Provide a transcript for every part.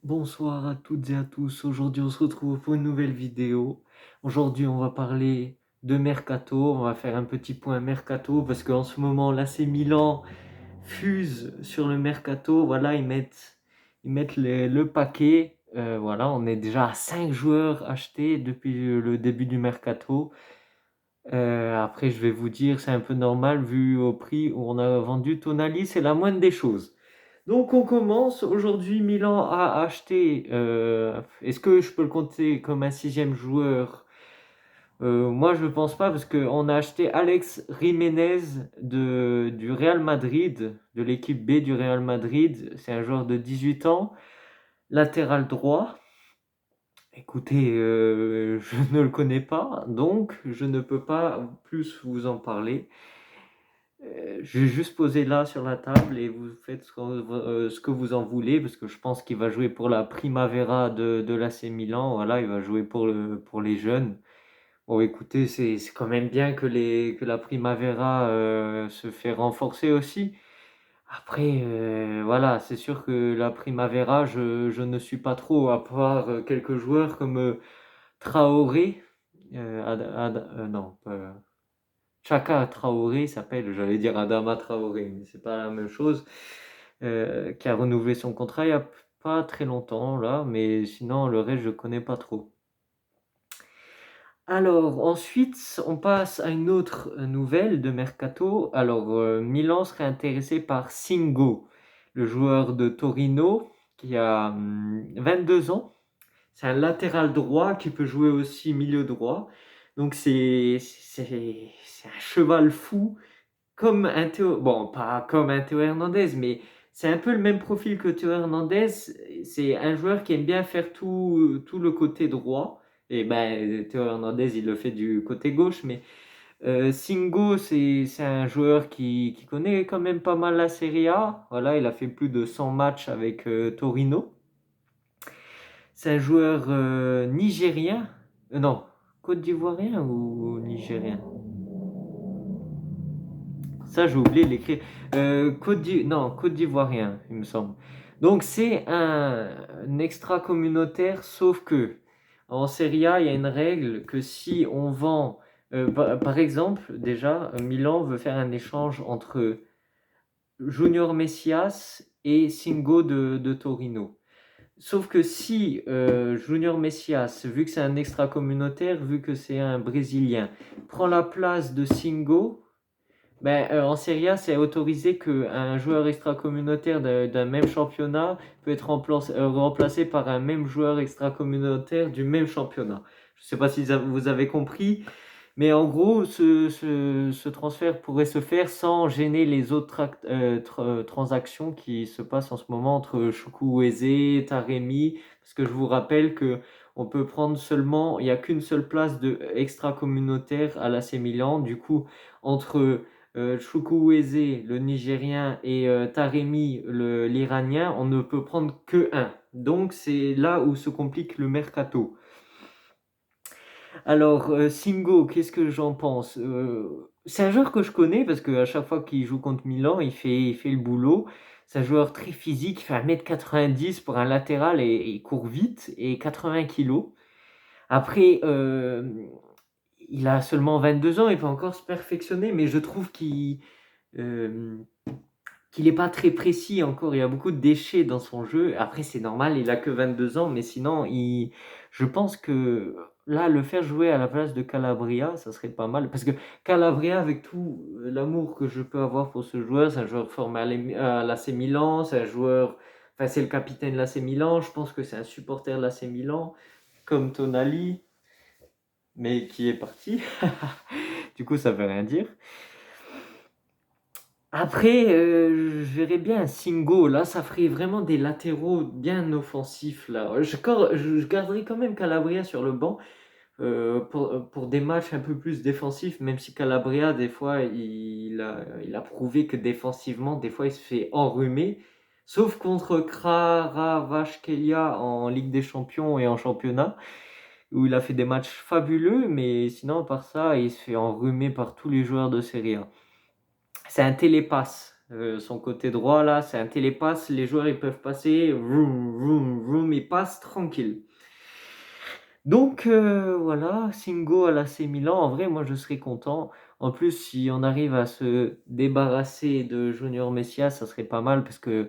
Bonsoir à toutes et à tous. Aujourd'hui, on se retrouve pour une nouvelle vidéo. Aujourd'hui, on va parler de Mercato. On va faire un petit point Mercato parce qu'en ce moment, l'AC Milan fuse sur le Mercato. Voilà, ils mettent le paquet. Voilà, on est déjà à 5 joueurs achetés depuis le début du Mercato. Après, je vais vous dire, c'est un peu normal vu au prix où on a vendu Tonali, c'est la moindre des choses. Donc on commence. Aujourd'hui, Milan a acheté. Est-ce que je peux le compter comme un sixième joueur? Moi, je ne pense pas parce qu'on a acheté Alex Jiménez du Real Madrid, de l'équipe B du Real Madrid. C'est un joueur de 18 ans, latéral droit. Écoutez, je ne le connais pas, donc je ne peux pas plus vous en parler. Je vais juste poser là sur la table et vous faites ce que vous en voulez parce que je pense qu'il va jouer pour la Primavera de l'AC Milan. Voilà, il va jouer pour les jeunes. Bon, écoutez, c'est quand même bien que la Primavera se fait renforcer aussi. Après, voilà, c'est sûr que la Primavera, je ne suis pas trop, à part quelques joueurs comme Traoré. Non, pas. Chaka Traoré s'appelle, j'allais dire Adama Traoré, mais c'est pas la même chose, qui a renouvelé son contrat il y a pas très longtemps là, mais sinon le reste je connais pas trop. Alors ensuite, on passe à une autre nouvelle de Mercato. Alors Milan serait intéressé par Singo, le joueur de Torino qui a 22 ans. C'est un latéral droit qui peut jouer aussi milieu droit. Donc c'est un cheval fou comme un Théo, bon, pas comme un Théo Hernandez, mais c'est un peu le même profil que Théo Hernandez. C'est un joueur qui aime bien faire tout le côté droit. Et ben, Théo Hernandez, il le fait du côté gauche, mais Singo, c'est un joueur qui connaît quand même pas mal la Serie A. Voilà, il a fait plus de 100 matchs avec Torino. C'est un joueur nigérien. Non, Côte d'Ivoirien ou nigérien? Ça, j'ai oublié de l'écrire. Non, Côte d'Ivoirien, il me semble. Donc, c'est un extra-communautaire, sauf que en Serie A, il y a une règle que si on vend, par exemple, déjà, Milan veut faire un échange entre Junior Messias et Singo de Torino. Sauf que si Junior Messias, vu que c'est un extra-communautaire, vu que c'est un Brésilien, prend la place de Singo, ben, en Serie A, c'est autorisé qu'un joueur extra-communautaire d'un même championnat peut être remplacé par un même joueur extra-communautaire du même championnat. Je ne sais pas si vous avez compris, mais en gros, ce transfert pourrait se faire sans gêner les autres transactions qui se passent en ce moment entre Chukwueze et Taremi, parce que je vous rappelle que on peut prendre seulement, il n'y a qu'une seule place de extra-communautaire à l'AC Milan. Du coup, entre Chukwueze, le Nigérien, et Taremi, l'Iranien, on ne peut prendre que un. Donc c'est là où se complique le mercato. Alors, Singo, qu'est-ce que j'en pense? C'est un joueur que je connais parce qu'à chaque fois qu'il joue contre Milan, il fait le boulot. C'est un joueur très physique, il fait 1,90 m pour un latéral et il court vite et 80 kilos. Après, il a seulement 22 ans, il peut encore se perfectionner, mais je trouve euh, qu'il n'est pas très précis encore. Il y a beaucoup de déchets dans son jeu. Après, c'est normal, il a que 22 ans, mais sinon, je pense que là, le faire jouer à la place de Calabria, ça serait pas mal. Parce que Calabria, avec tout l'amour que je peux avoir pour ce joueur, c'est un joueur formé à l'AC Milan, c'est un joueur, enfin, c'est le capitaine de l'AC Milan. Je pense que c'est un supporter de l'AC Milan, comme Tonali, mais qui est parti. Du coup, ça veut rien dire. Après, je verrais bien un Singo. Là, ça ferait vraiment des latéraux bien offensifs. Là. Je garderais quand même Calabria sur le banc pour des matchs un peu plus défensifs, même si Calabria, des fois, il a prouvé que défensivement, des fois, il se fait enrhumer. Sauf contre Kvaratskhelia en Ligue des Champions et en championnat, où il a fait des matchs fabuleux, mais sinon, à part ça, il se fait enrhumer par tous les joueurs de Serie A. C'est un télépasse. son côté droit là, c'est un télépasse, les joueurs ils peuvent passer, vroom, vroom, vroom, ils passent tranquille. Donc voilà, Singo à l'AC Milan, en vrai moi je serais content. En plus si on arrive à se débarrasser de Junior Messias, ça serait pas mal parce que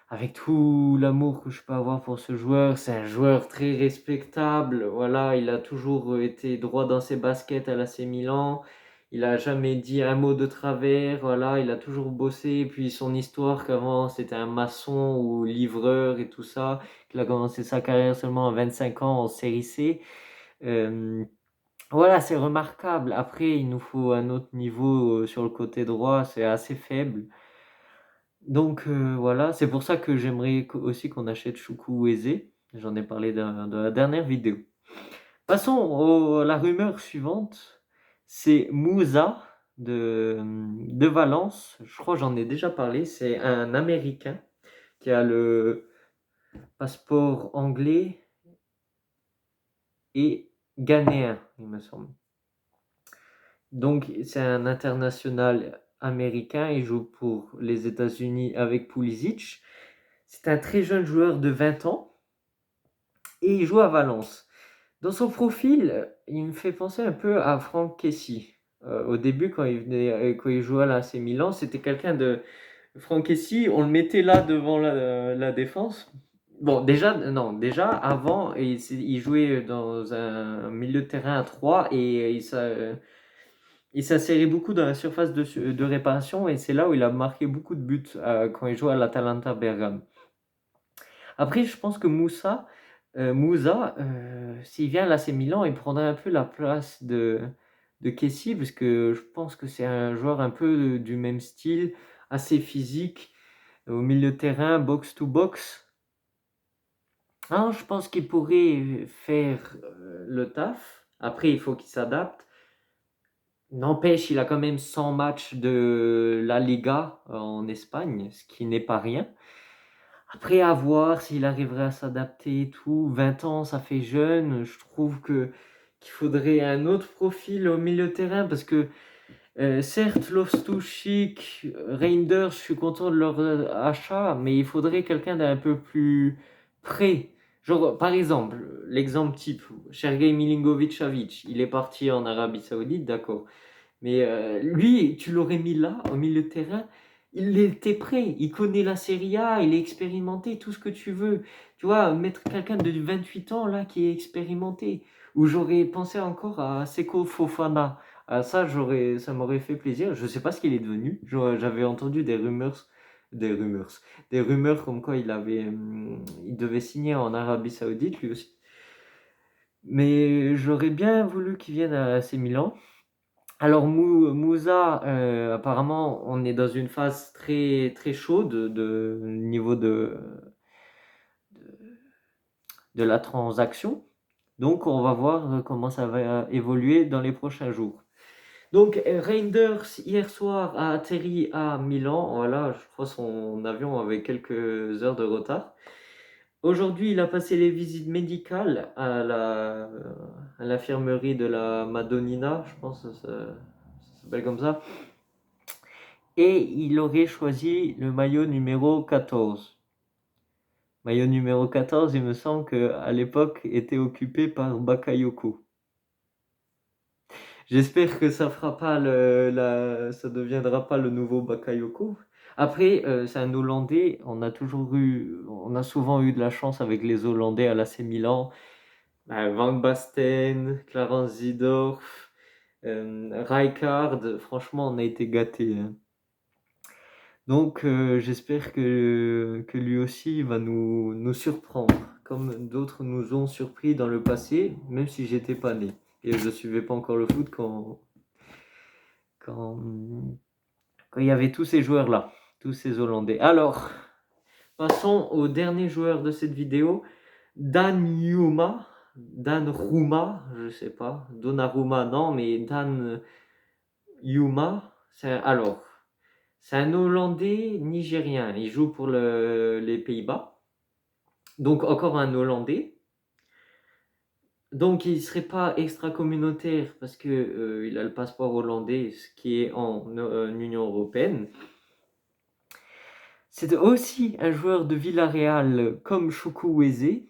avec tout l'amour que je peux avoir pour ce joueur, c'est un joueur très respectable. Voilà, il a toujours été droit dans ses baskets à l'AC Milan. Il a jamais dit un mot de travers. Voilà, il a toujours bossé. Et puis son histoire qu'avant c'était un maçon ou livreur et tout ça, qu'il a commencé sa carrière seulement à 25 ans en Série C. Euh, voilà, c'est remarquable. Après, il nous faut un autre niveau sur le côté droit, c'est assez faible. Donc voilà, c'est pour ça que j'aimerais aussi qu'on achète Chukwueze. J'en ai parlé dans la dernière vidéo. Passons à la rumeur suivante. C'est Moussa de Valence. Je crois que j'en ai déjà parlé. C'est un Américain qui a le passeport anglais et ghanéen, il me semble. Donc c'est un international américain. Il joue pour les États-Unis avec Pulisic. C'est un très jeune joueur de 20 ans et il joue à Valence. Dans son profil, il me fait penser un peu à Franck Kessie. Au début, quand il jouait à l'AC Milan, c'était quelqu'un de... Franck Kessie, on le mettait là devant la défense. Bon, déjà, non, déjà, avant, il jouait dans un milieu de terrain à 3 et il s'insérait beaucoup dans la surface de réparation et c'est là où il a marqué beaucoup de buts quand il jouait à l'Atalanta Bergame. Après, je pense que Moussa, s'il vient à l'AC Milan, il prendrait un peu la place de Kessie, parce que je pense que c'est un joueur un peu du même style, assez physique, au milieu de terrain, box to box. Ah, je pense qu'il pourrait faire le taf. Après, il faut qu'il s'adapte. N'empêche, il a quand même 100 matchs de la Liga en Espagne, ce qui n'est pas rien. Après, à voir s'il arriverait à s'adapter et tout. 20 ans, ça fait jeune. Je trouve qu'il faudrait un autre profil au milieu de terrain parce que certes, Loftus-Cheek, Reinders, je suis content de leur achat, mais il faudrait quelqu'un d'un peu plus près. Genre, par exemple, l'exemple type, Sergei Milinkovic-Savic, il est parti en Arabie Saoudite, d'accord. Mais lui, tu l'aurais mis là, au milieu de terrain, il était prêt, il connaît la Serie A, il est expérimenté, tout ce que tu veux. Tu vois, mettre quelqu'un de 28 ans là qui est expérimenté. Ou j'aurais pensé encore à Seko Fofana. Ça, ça m'aurait fait plaisir. Je sais pas ce qu'il est devenu. J'avais entendu des rumeurs, des rumeurs comme quoi il devait signer en Arabie Saoudite lui aussi. Mais j'aurais bien voulu qu'il vienne à AC Milan. Alors Moussa, apparemment, on est dans une phase très très chaude de niveau de la transaction. Donc on va voir comment ça va évoluer dans les prochains jours. Donc Reinders hier soir a atterri à Milan. Voilà, je crois son avion avait quelques heures de retard. Aujourd'hui, il a passé les visites médicales à l'infirmerie de la Madonnina, je pense que ça s'appelle comme ça. Et il aurait choisi le maillot numéro 14. Maillot numéro 14, il me semble qu'à l'époque était occupé par Bakayoko. J'espère que ça deviendra pas le nouveau Bakayoko. Après, c'est un Hollandais. On a souvent eu de la chance avec les Hollandais à l'AC Milan. Van Basten, Clarence Seedorf, Rijkaard. Franchement, on a été gâtés, hein. Donc j'espère que lui aussi va nous surprendre, comme d'autres nous ont surpris dans le passé, même si j'étais pas né. Et je suivais pas encore le foot quand, quand il y avait tous ces joueurs-là, tous ces Hollandais. Alors, passons au dernier joueur de cette vidéo, Dan Yuma, Dan Rouma, je sais pas, Donnarumma non, mais Dan Yuma, c'est un Hollandais nigérien. Il joue pour les Pays-Bas. Donc encore un Hollandais. Donc il ne serait pas extra-communautaire parce que il a le passeport hollandais, ce qui est en Union européenne. C'est aussi un joueur de Villarreal comme Chukwueze.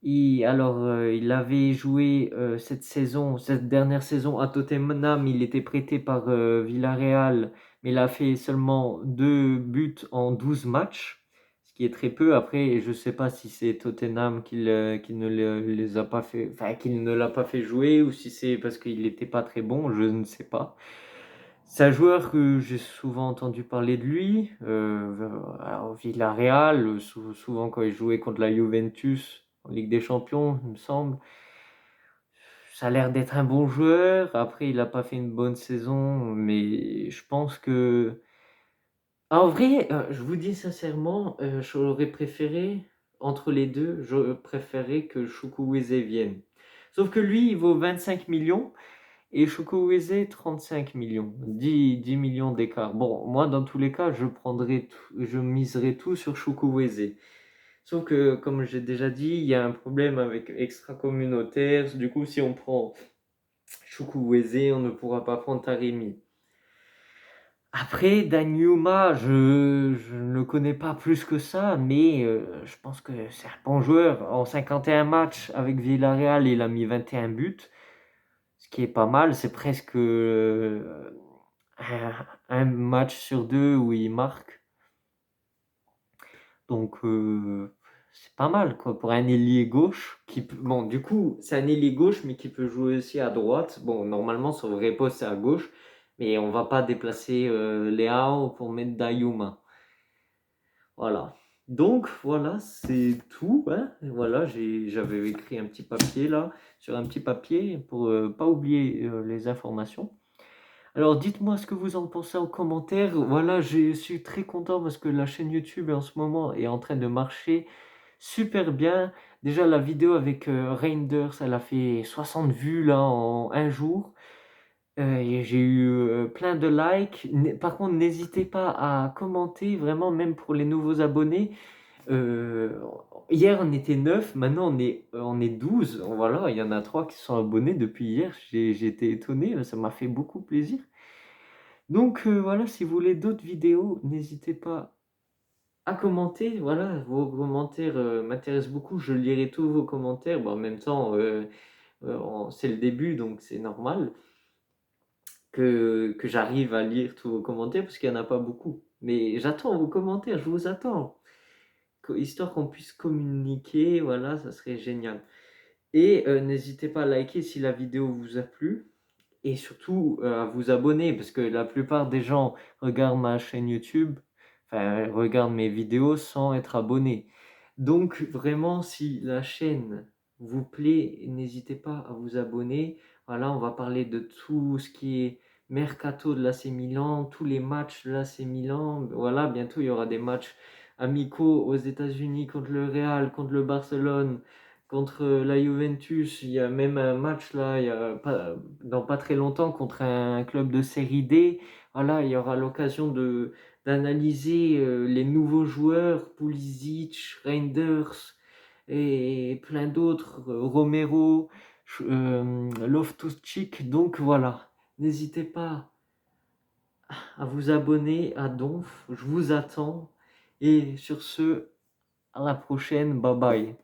Il avait joué cette dernière saison à Tottenham. Il était prêté par Villarreal, mais il a fait seulement 2 buts en 12 matchs, ce qui est très peu. Après, je ne sais pas si c'est Tottenham qui ne les a pas fait, enfin, qu'il ne l'a pas fait jouer, ou si c'est parce qu'il n'était pas très bon, je ne sais pas. C'est un joueur que j'ai souvent entendu parler de lui, au Villarreal, souvent quand il jouait contre la Juventus en Ligue des Champions, il me semble. Ça a l'air d'être un bon joueur. Après, il n'a pas fait une bonne saison, mais je pense que... En vrai, je vous dis sincèrement, j'aurais préféré, entre les deux, j'aurais préféré que Chukwueze vienne. Sauf que lui, il vaut 25 millions. Et Chukwueze, 35 millions, 10 millions d'écart. Bon, moi, dans tous les cas, je miserai tout sur Chukwueze. Sauf que, comme j'ai déjà dit, il y a un problème avec extra-communautaire. Du coup, si on prend Chukwueze, on ne pourra pas prendre Taremi. Après, Danjuma, je ne le connais pas plus que ça, mais je pense que c'est un bon joueur. En 51 matchs avec Villarreal, il a mis 21 buts. Ce qui est pas mal, c'est presque un match sur deux où il marque. Donc c'est pas mal quoi pour un ailier gauche bon du coup c'est un ailier gauche mais qui peut jouer aussi à droite. Bon normalement son vrai poste c'est à gauche, mais on va pas déplacer Leao pour mettre Dayuma. Voilà. Donc voilà, c'est tout, hein. Voilà, j'avais écrit un petit papier là, sur un petit papier pour pas oublier les informations. Alors dites-moi ce que vous en pensez en commentaire. Voilà, je suis très content parce que la chaîne YouTube en ce moment est en train de marcher super bien. Déjà la vidéo avec Reinders, elle a fait 60 vues là en un jour. Et j'ai eu plein de likes. Par contre, n'hésitez pas à commenter, vraiment, même pour les nouveaux abonnés. Euh, Hier, on était 9, maintenant on est 12. Voilà, il y en a 3 qui sont abonnés depuis hier. J'ai été étonné, ça m'a fait beaucoup plaisir. Donc voilà, si vous voulez d'autres vidéos, n'hésitez pas à commenter. Voilà, vos commentaires m'intéressent beaucoup. Je lirai tous vos commentaires. Bon, en même temps, c'est le début, donc c'est normal que j'arrive à lire tous vos commentaires parce qu'il n'y en a pas beaucoup. Mais j'attends vos commentaires, je vous attends. Histoire qu'on puisse communiquer, voilà, ça serait génial. Et n'hésitez pas à liker si la vidéo vous a plu. Et surtout à vous abonner parce que la plupart des gens regardent ma chaîne YouTube, enfin regardent mes vidéos sans être abonnés. Donc vraiment, si la chaîne vous plaît, n'hésitez pas à vous abonner. Voilà, on va parler de tout ce qui est mercato de l'AC Milan, tous les matchs de l'AC Milan. Voilà, bientôt il y aura des matchs amicaux aux États-Unis contre le Real, contre le Barcelone, contre la Juventus. Il y a même un match là, dans pas très longtemps contre un club de série D. Voilà, il y aura l'occasion d'analyser les nouveaux joueurs, Pulisic, Reinders et plein d'autres, Romero, Loftus-Cheek. Donc voilà, n'hésitez pas à vous abonner à Donf, je vous attends. Et sur ce, à la prochaine, bye bye.